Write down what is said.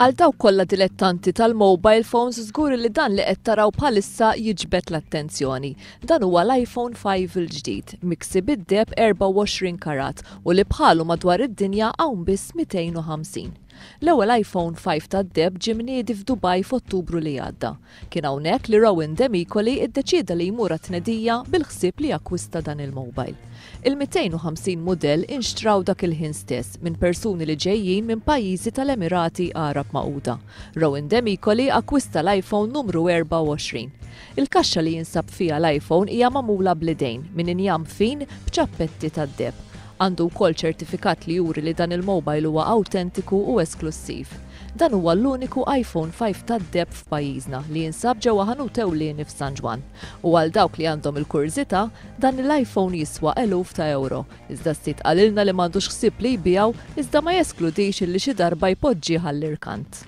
Għal dawk kollha dilettanti tal-mobile phones żgur li dan li qed taraw bħalissa jiġbed l-attenzjoni. Dan huwa l-iPhone 5 il-ġdid, miksi bid-deb 24 karat u li bħalu madwar id-dinja hawn biss 250. L-ewwel iPhone 5 tad-deb ġie mniedi f'Dubai f'Ottubru li għadda. Kien hawnhekk li Rowan Demicoli iddeċieda li jmur għat-tnedija bil-ħsieb li jakkwista dan il-mobile. Il-250 mudell inxtraw dak il-ħin stess minn persuni li ġejjin minn pajjiżi tal-Emirati Arab Magħquda. Rowan Demicoli akkwista l-iPhone numru 24. Il-kaxxa li jinsab fiha l-iPhone hija magħmula bl-idejn minn injam fin b'ċappetti tad-deb. Għandu wkoll ċertifikat li juri li dan il-mobile huwa awtentiku u esklusiv. Dan huwa l-uniku iPhone 5 tad-deb f'pajjiżna li jinsab ġewwa ħanut ewlieni f'San Ġwan. U għal dawk li għandhom il-kurżità, dan l-iPhone jiswa eluf ta' euro. Iżda stit qalilna li m'għandux ħsieb li jbijaw iżda ma jeskludix li xi darba jpoġġi ħall-irkant.